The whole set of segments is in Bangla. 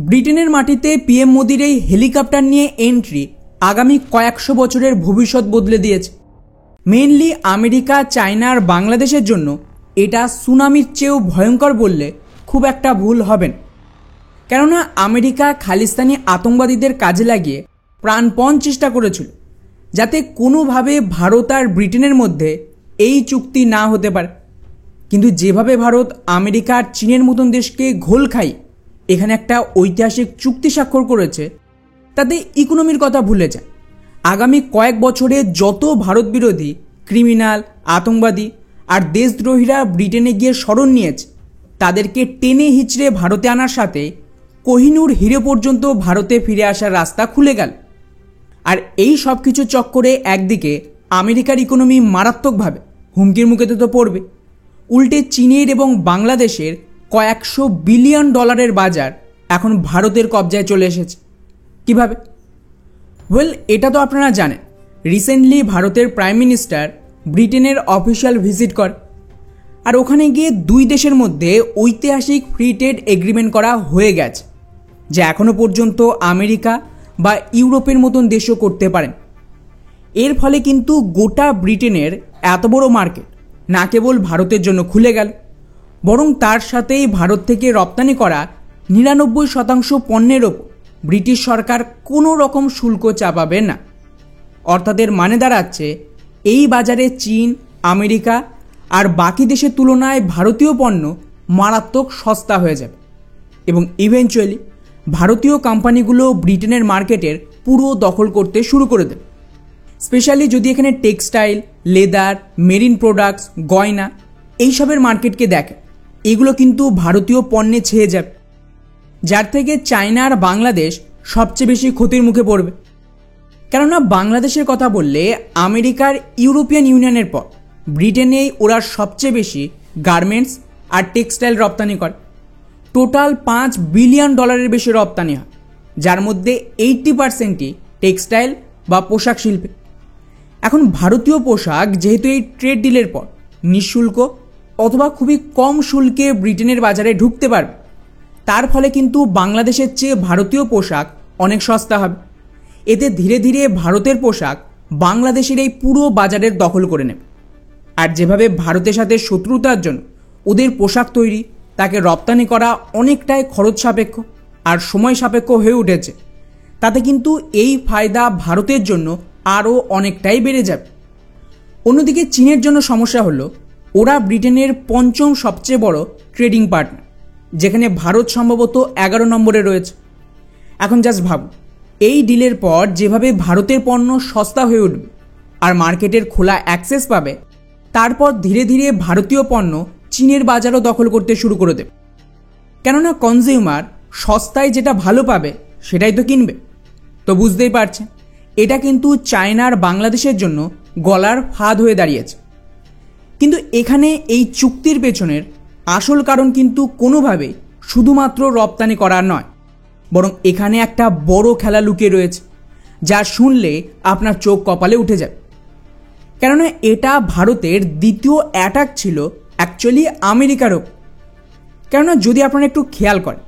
ব্রিটেনের মাটিতে পিএম মোদির এই হেলিকপ্টার নিয়ে এন্ট্রি আগামী কয়েকশো বছরের ভবিষ্যৎ বদলে দিয়েছে। মেইনলি আমেরিকা, চায়না আর বাংলাদেশের জন্য এটা সুনামির চেয়েও ভয়ঙ্কর বললে খুব একটা ভুল হবে না। কেননা আমেরিকা খালিস্তানি আতঙ্কবাদীদের কাজে লাগিয়ে প্রাণপণ চেষ্টা করেছিল যাতে কোনোভাবে ভারত আর ব্রিটেনের মধ্যে এই চুক্তি না হতে পারে। কিন্তু যেভাবে ভারত আমেরিকা আর চীনের মতন দেশকে ঘোল খাই এখানে একটা ঐতিহাসিক চুক্তি স্বাক্ষর করেছে, তাতে ইকোনমির কথা ভুলে যায়। আগামী কয়েক বছরে যত ভারত বিরোধী, ক্রিমিনাল, আতঙ্কবাদী আর দেশদ্রোহীরা ব্রিটেনে গিয়ে শরণ নিয়েছে তাদেরকে টেনে হিচড়ে ভারতে আনার সাথে কোহিনূর হিরে পর্যন্ত ভারতে ফিরে আসার রাস্তা খুলে গেল। আর এই সব কিছু চক্করে একদিকে আমেরিকার ইকোনমি মারাত্মকভাবে হুমকির মুখেতে তো পড়বে, উল্টে চীনের এবং বাংলাদেশের কয়েকশো বিলিয়ন ডলারের বাজার এখন ভারতের কবজায় চলে এসেছে। কিভাবে? এটা তো আপনারা জানেন, রিসেন্টলি ভারতের প্রাইম মিনিস্টার ব্রিটেনের অফিসিয়াল ভিজিট করে, আর ওখানে গিয়ে দুই দেশের মধ্যে ঐতিহাসিক ফ্রি ট্রেড এগ্রিমেন্ট করা হয়ে গেছে, যা এখনও পর্যন্ত আমেরিকা বা ইউরোপের মতন দেশও করতে পারেন। এর ফলে কিন্তু গোটা ব্রিটেনের এত বড় মার্কেট না কেবল ভারতের জন্য খুলে গেল, বরং তার সাথেই ভারত থেকে রপ্তানি করা 99% পণ্যের ওপর ব্রিটিশ সরকার কোনো রকম শুল্ক চাপাবে না। অর্থাৎ এর মানে দাঁড়াচ্ছে এই বাজারে চীন, আমেরিকা আর বাকি দেশের তুলনায় ভারতীয় পণ্য মারাত্মক সস্তা হয়ে যাবে এবং ইভেনচুয়ালি ভারতীয় কোম্পানিগুলো ব্রিটেনের মার্কেটের পুরো দখল করতে শুরু করে দেবে। স্পেশালি যদি এখানে টেক্সটাইল, লেদার, মেরিন প্রোডাক্টস, গয়না এইসবের মার্কেটকে দেখে, এগুলো কিন্তু ভারতীয় পণ্যে ছেয়ে যাবে, যার থেকে চায়না আর বাংলাদেশ সবচেয়ে বেশি ক্ষতির মুখে পড়বে। কেননা বাংলাদেশের কথা বললে আমেরিকার ইউরোপিয়ান ইউনিয়নের পর ব্রিটেনেই ওরা সবচেয়ে বেশি গার্মেন্টস আর টেক্সটাইল রপ্তানি করে। টোটাল $5 বিলিয়ন বেশি রপ্তানি হয়, যার মধ্যে 80%ই টেক্সটাইল বা পোশাক শিল্পে। এখন ভারতীয় পোশাক যেহেতু এই ট্রেড ডিলের পর নিঃশুল্ক অথবা খুবই কম শুল্কে ব্রিটেনের বাজারে ঢুকতে পারবে, তার ফলে কিন্তু বাংলাদেশের চেয়ে ভারতীয় পোশাক অনেক সস্তা হবে। এতে ধীরে ধীরে ভারতের পোশাক বাংলাদেশের এই পুরো বাজারের দখল করে নেবে। আর যেভাবে ভারতের সাথে শত্রুতার জন্য ওদের পোশাক তৈরি, তাকে রপ্তানি করা অনেকটাই খরচ সাপেক্ষ আর সময় সাপেক্ষ হয়ে উঠেছে, তাতে কিন্তু এই ফায়দা ভারতের জন্য আরও অনেকটাই বেড়ে যাবে। অন্যদিকে চীনের জন্য সমস্যা হলো ওরা ব্রিটেনের 5ম সবচেয়ে বড় ট্রেডিং পার্টনার, যেখানে ভারত সম্ভবত 11 নম্বরে রয়েছে। এখন জাস্ট ভাবুন, এই ডিলের পর যেভাবে ভারতের পণ্য সস্তা হয়ে উঠবে আর মার্কেটের খোলা অ্যাক্সেস পাবে, তারপর ধীরে ধীরে ভারতীয় পণ্য চীনের বাজারও দখল করতে শুরু করে দেবে। কেননা কনজিউমার সস্তায় যেটা ভালো পাবে সেটাই তো কিনবে। তো বুঝতেই পারছেন, এটা কিন্তু চায়না আর বাংলাদেশের জন্য গলার ফাঁদ হয়ে দাঁড়িয়েছে। কিন্তু এখানে এই চুক্তির পেছনের আসল কারণ কিন্তু কোনোভাবেই শুধুমাত্র রপ্তানি করার নয়, বরং এখানে একটা বড় খেলা লুকিয়ে রয়েছে, যা শুনলে আপনার চোখ কপালে উঠে যাবে। কেননা এটা ভারতের দ্বিতীয় অ্যাটাক ছিল অ্যাকচুয়ালি আমেরিকার ওপর। কেননা যদি আপনারা একটু খেয়াল করেন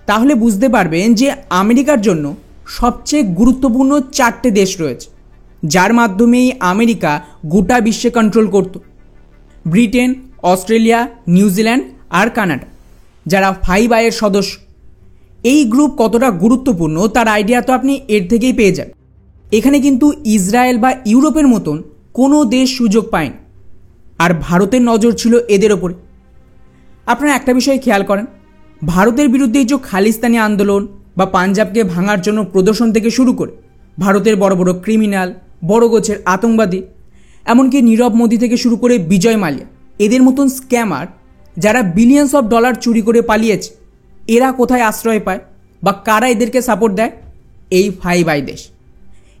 তাহলে বুঝতে পারবেন যে আমেরিকার জন্য সবচেয়ে গুরুত্বপূর্ণ 4টে দেশ রয়েছে, যার মাধ্যমেই আমেরিকা গোটা বিশ্বে কন্ট্রোল করত। ব্রিটেন, অস্ট্রেলিয়া, নিউজিল্যান্ড আর কানাডা, যারা 5 এর সদস্য। এই গ্রুপ কতটা গুরুত্বপূর্ণ তার আইডিয়া তো আপনি এর থেকেই পেয়ে যান। এখানে কিন্তু ইসরায়েল বা ইউরোপের মতন কোনো দেশ সুযোগ পায়নি, আর ভারতের নজর ছিল এদের ওপরে। আপনারা একটা বিষয় খেয়াল করেন, ভারতের বিরুদ্ধে যে খালিস্তানি আন্দোলন বা পাঞ্জাবকে ভাঙার জন্য প্রদর্শন থেকে শুরু করে ভারতের বড় বড় ক্রিমিনাল, বড় গোছের আতঙ্কবাদী, এমনকি নীরব মোদি থেকে শুরু করে বিজয় মালিয়া, এদের মতন স্ক্যামার যারা বিলিয়ন্স অফ ডলার চুরি করে পালিয়েছে, এরা কোথায় আশ্রয় পায় বা কারা এদেরকে সাপোর্ট দেয়? এই 5 দেশ।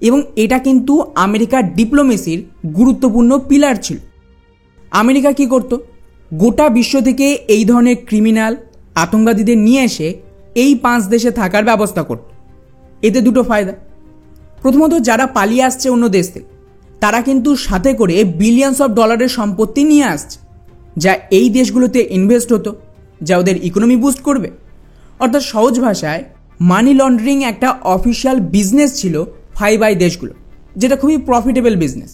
এবং এটা কিন্তু আমেরিকার ডিপ্লোমেসির গুরুত্বপূর্ণ পিলার ছিল। আমেরিকা কি করত? গোটা বিশ্ব থেকে এই ধরনের ক্রিমিনাল, আতঙ্কবাদীদের নিয়ে এসে এই 5 দেশে থাকার ব্যবস্থা করত। এতে দুটো ফায়দা। প্রথমত, যারা পালিয়ে আসছে অন্য দেশ থেকে, তারা কিন্তু সাথে করে বিলিয়ন্স অফ ডলারের সম্পত্তি নিয়ে আসছে, যা এই দেশগুলোতে ইনভেস্ট হতো, যা ওদের ইকোনমি বুস্ট করবে। অর্থাৎ সহজ ভাষায় মানি লন্ডারিং একটা অফিসিয়াল বিজনেস ছিল ফাইভ আই দেশগুলো, যেটা খুবই প্রফিটেবল বিজনেস।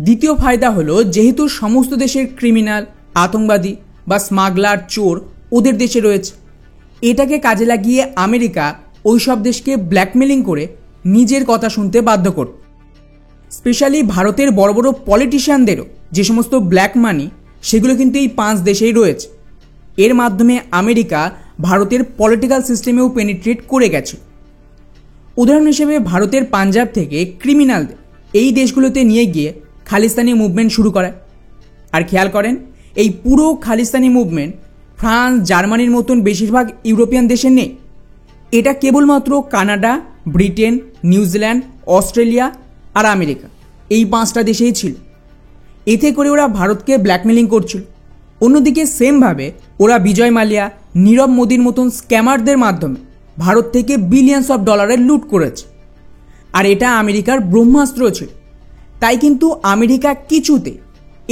দ্বিতীয় ফায়দা হলো, যেহেতু সমস্ত দেশের ক্রিমিনাল, আতঙ্কবাদী বা স্মাগলার, চোর ওদের দেশে রয়েছে, এটাকে কাজে লাগিয়ে আমেরিকা ওই সব দেশকে ব্ল্যাকমেলিং করে নিজের কথা শুনতে বাধ্য করত। স্পেশালি ভারতের বড় বড় পলিটিশিয়ানদেরও যে সমস্ত ব্ল্যাক মানি, সেগুলো কিন্তু এই 5 দেশেই রয়েছে। এর মাধ্যমে আমেরিকা ভারতের পলিটিক্যাল সিস্টেমেও পেনিট্রেট করে গেছে। উদাহরণ হিসেবে ভারতের পাঞ্জাব থেকে ক্রিমিনালদের এই দেশগুলোতে নিয়ে গিয়ে খালিস্তানি মুভমেন্ট শুরু করে। আর খেয়াল করেন, এই পুরো খালিস্তানি মুভমেন্ট ফ্রান্স, জার্মানির মতন বেশিরভাগ ইউরোপিয়ান দেশে নেই। এটা কেবলমাত্র কানাডা, ব্রিটেন, নিউজিল্যান্ড, অস্ট্রেলিয়া আর আমেরিকা, এই 5টা দেশেই ছিল। এতে করে ওরা ভারতকে ব্ল্যাকমেলিং করছিল। অন্যদিকে সেমভাবে ওরা বিজয় মালিয়া, নীরব মোদির মতন স্ক্যামারদের মাধ্যমে ভারত থেকে বিলিয়ন্স অফ ডলারের লুট করেছে। আর এটা আমেরিকার ব্রহ্মাস্ত্র ছিল। তাই কিন্তু আমেরিকা কিছুতে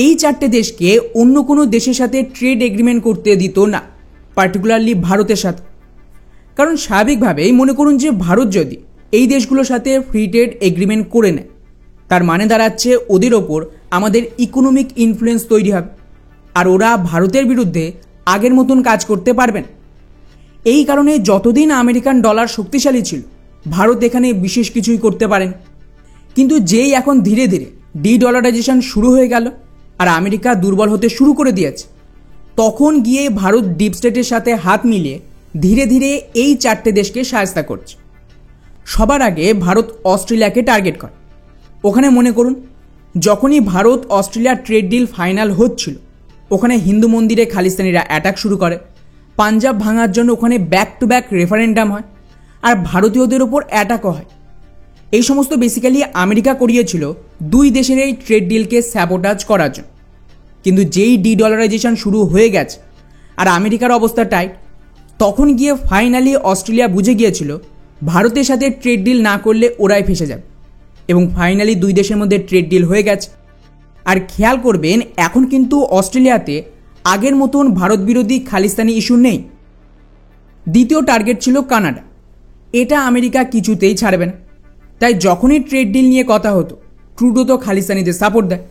এই 4টে দেশকে অন্য কোনো দেশের সাথে ট্রেড এগ্রিমেন্ট করতে দিত না, পার্টিকুলারলি ভারতের সাথে। কারণ স্বাভাবিকভাবেই মনে করুন যে ভারত যদি এই দেশগুলোর সাথে ফ্রি ট্রেড এগ্রিমেন্ট করে নেয়, তার মানে দাঁড়াচ্ছে ওদের ওপর আমাদের ইকোনমিক ইনফ্লুয়েন্স তৈরি হবে, আর ওরা ভারতের বিরুদ্ধে আগের মতন কাজ করতে পারবেন। এই কারণে যতদিন আমেরিকান ডলার শক্তিশালী ছিল, ভারত এখানে বিশেষ কিছুই করতে পারেন। কিন্তু যেই এখন ধীরে ধীরে ডি-ডলারাইজেশন শুরু হয়ে গেল আর আমেরিকা দুর্বল হতে শুরু করে দিয়েছে, তখন গিয়ে ভারত ডিপ স্টেটের সাথে হাত মিলিয়ে ধীরে ধীরে এই 4টে দেশকে সাহায্য করছে। সবার আগে ভারত অস্ট্রেলিয়াকে টার্গেট করে। ওখানে মনে করুন, যখনই Bharat Australia trade deal final হচ্ছিল, ওখানে হিন্দু মন্দিরে খালিস্তানিরা অ্যাটাক শুরু করে। পাঞ্জাব ভাঙার জন্য ওখানে ব্যাক টু ব্যাক রেফারেন্ডাম হয়, আর ভারতীয়দের ওপর অ্যাটাকও হয়। এই সমস্ত বেসিক্যালি আমেরিকা করিয়েছিল 2 দেশের এই ট্রেড ডিলকে স্যাবোটাজ করার জন্য। কিন্তু যেই ডি-ডলারাইজেশন শুরু হয়ে গেছে আর আমেরিকার অবস্থা টাইট, তখন গিয়ে ফাইনালি অস্ট্রেলিয়া বুঝে গিয়েছিল ভারতের সাথে ট্রেড ডিল না করলে ওরাই ফেসে যাবে, এবং ফাইনালি 2 দেশের মধ্যে ট্রেড ডিল হয়ে গেছে। আর খেয়াল করবেন, এখন কিন্তু অস্ট্রেলিয়াতে আগের মতন ভারত বিরোধী খালিস্তানি ইস্যু নেই। দ্বিতীয় টার্গেট ছিল কানাডা। এটা আমেরিকা কিছুতেই ছাড়বে না। তাই যখনই ট্রেড ডিল নিয়ে কথা হতো, ট্রুডো তো খালিস্তানিদের সাপোর্ট দেয়।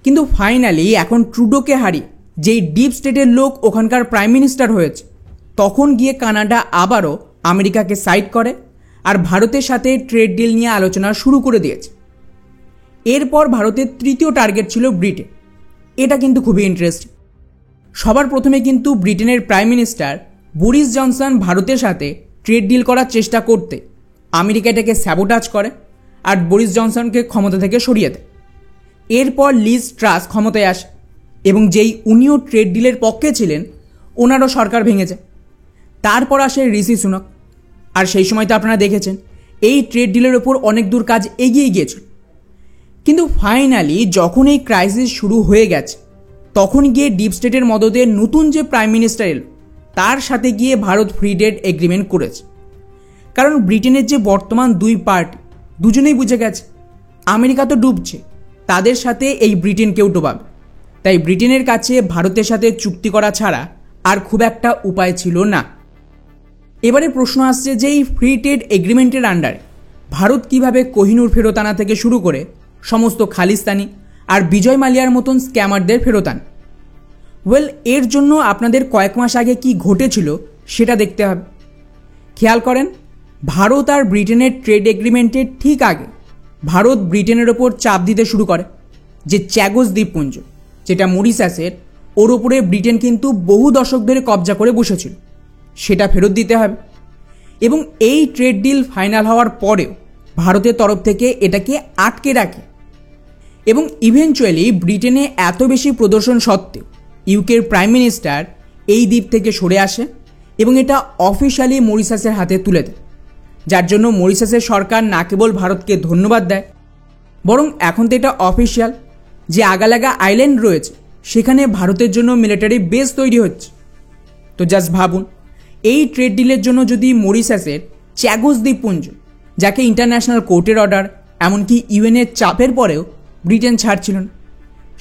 কিন্তু ফাইনালি এখন ট্রুডোকে হারিয়ে যেই ডিপ স্টেটের লোক ওখানকার প্রাইম মিনিস্টার হয়েছে, তখন গিয়ে কানাডা আবারও আমেরিকাকে সাইড করে আর ভারতের সাথে ট্রেড ডিল নিয়ে আলোচনা শুরু করে দিয়েছে। এরপর ভারতের তৃতীয় টার্গেট ছিল ব্রিটেন। এটা কিন্তু খুবই ইন্টারেস্টিং। সবার প্রথমে কিন্তু ব্রিটেনের প্রাইম মিনিস্টার বরিস জনসন ভারতের সাথে ট্রেড ডিল করার চেষ্টা করতে আমেরিকা এটাকে স্যাবোটাজ করে আর বরিস জনসনকে ক্ষমতা থেকে সরিয়ে দেয়। এরপর লিজ ট্রাস ক্ষমতায় আসে, এবং যেই উনিও ট্রেড ডিলের পক্ষে ছিলেন, ওনারও সরকার ভেঙে যায়। তারপর আসে ঋষি সুনাক। আর সেই সময় তো আপনারা দেখেছেন এই ট্রেড ডিলের ওপর অনেক দূর কাজ এগিয়ে গিয়েছিল। কিন্তু ফাইনালি যখন এই ক্রাইসিস শুরু হয়ে গেছে, তখন গিয়ে ডিপ স্টেটের মদতে নতুন যে প্রাইম মিনিস্টার এলো, তার সাথে গিয়ে ভারত ফ্রি ট্রেড এগ্রিমেন্ট করেছে। কারণ ব্রিটেনের যে বর্তমান 2 পার্টি, দুজনেই বুঝে গেছে আমেরিকা তো ডুবছে, তাদের সাথে এই ব্রিটেনকেও ডোবাবে। তাই ব্রিটেনের কাছে ভারতের সাথে চুক্তি করা ছাড়া আর খুব একটা উপায় ছিল না। এবারে প্রশ্ন আসছে যে এই ফ্রি ট্রেড এগ্রিমেন্টের আন্ডারে ভারত কিভাবে কোহিনূর ফেরত আনা থেকে শুরু করে সমস্ত খালিস্তানি আর বিজয় মালিয়ার মতন স্ক্যামারদের ফেরত আনে। এর জন্য আপনাদের কয়েক মাস আগে কি ঘটেছিল সেটা দেখতে হবে। খেয়াল করেন, ভারত আর ব্রিটেনের ট্রেড এগ্রিমেন্টের ঠিক আগে ভারত ব্রিটেনের ওপর চাপ দিতে শুরু করে যে চ্যাগোস দ্বীপপুঞ্জ, যেটা মরিশাসের, ওর ওপরে ব্রিটেন কিন্তু বহু দশক ধরে কবজা করে বসেছিল, সেটা ফেরত দিতে হবে। এবং এই ট্রেড ডিল ফাইনাল হওয়ার পরেও ভারতের তরফ থেকে এটাকে আটকে রাখে। এবং ইভেনচুয়ালি ব্রিটেনে এত বেশি প্রদর্শন সত্ত্বেও ইউকের প্রাইম মিনিস্টার এই দ্বীপ থেকে সরে আসে এবং এটা অফিশিয়ালি মরিশাসের হাতে তুলে দেয়, যার জন্য মরিশাসের সরকার না কেবল ভারতকে ধন্যবাদ দেয়, বরং এখন তো এটা অফিশিয়াল যে আগালাগা আইল্যান্ড রয়েছে সেখানে ভারতের জন্য মিলিটারি বেস তৈরি হচ্ছে। তো জাস্ট ভাবুন, এই ট্রেড ডিলের জন্য যদি মরিশাসের চ্যাগোস দ্বীপপুঞ্জ, যাকে ইন্টারন্যাশনাল কোর্টের অর্ডার এমনকি ইউএনের চাপের পরেও ব্রিটেন ছাড়ছিল না,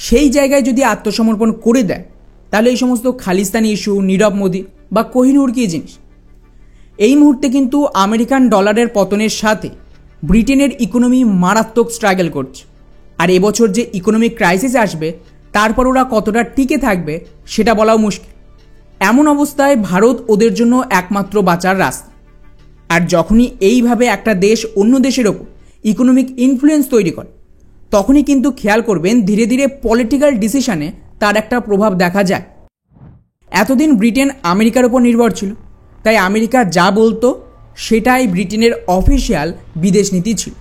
সেই জায়গায় যদি আত্মসমর্পণ করে দেয়, তাহলে এই সমস্ত খালিস্তানি ইস্যু, নীরব মোদি বা কোহিনূর কি জিনিস। এই মুহূর্তে কিন্তু আমেরিকান ডলারের পতনের সাথে ব্রিটেনের ইকোনমি মারাত্মক স্ট্রাগল করছে। আর এবছর যে ইকোনমিক ক্রাইসিস আসবে তারপর ওরা কতটা টিকে থাকবে সেটা বলাও মুশকিল। এমন অবস্থায় ভারত ওদের জন্য একমাত্র বাঁচার রাস্তা। আর যখনই এইভাবে একটা দেশ অন্য দেশের ওপর ইকোনমিক ইনফ্লুয়েন্স তৈরি করে তখনই কিন্তু খেয়াল করবেন ধীরে ধীরে পলিটিক্যাল ডিসিশনে তার একটা প্রভাব দেখা যায়। এতদিন ব্রিটেন আমেরিকার ওপর নির্ভর ছিল, তাই আমেরিকা যা বলতো সেটাই ব্রিটেনের অফিসিয়াল বিদেশ নীতি ছিল।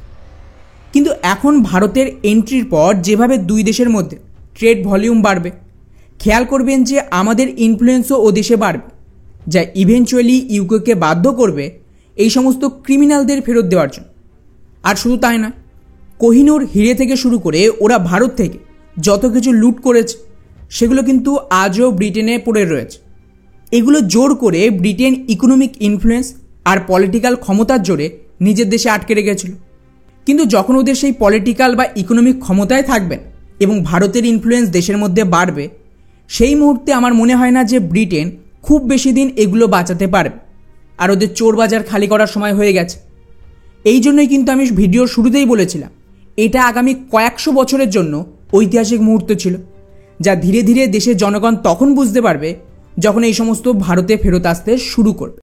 কিন্তু এখন ভারতের এন্ট্রির পর যেভাবে দুই দেশের মধ্যে ট্রেড ভলিউম বাড়বে, খেয়াল করবেন যে আমাদের ইনফ্লুয়েন্সও ও দেশে বাড়বে, যা ইভেনচুয়ালি ইউকেকে বাধ্য করবে এই সমস্ত ক্রিমিনালদের ফেরত দেওয়ার জন্য। আর শুধু তাই নয়, কোহিনূর হিরে থেকে শুরু করে ওরা ভারত থেকে যত কিছু লুট করেছে সেগুলো কিন্তু আজও ব্রিটেনে পড়ে রয়েছে। এগুলো জোর করে ব্রিটেন ইকোনমিক ইনফ্লুয়েন্স আর পলিটিক্যাল ক্ষমতার জোরে নিজের দেশে আটকে রেখেছিল। কিন্তু যখন ওদের সেই পলিটিক্যাল বা ইকোনমিক ক্ষমতায় থাকবেন এবং ভারতের ইনফ্লুয়েন্স দেশের মধ্যে বাড়বে, সেই মুহূর্তে আমার মনে হয় না যে ব্রিটেন খুব বেশি দিন এগুলো বাঁচাতে পারবে। আর ওদের চোর বাজার খালি করার সময় হয়ে গেছে। এই জন্যই কিন্তু আমি ভিডিওর শুরুতেই বলেছিলাম এটা আগামী কয়েকশো বছরের জন্য ঐতিহাসিক মুহূর্ত ছিল, যা ধীরে ধীরে দেশের জনগণ তখন বুঝতে পারবে যখন এই সমস্ত ভারতে ফেরত আসতে শুরু করবে।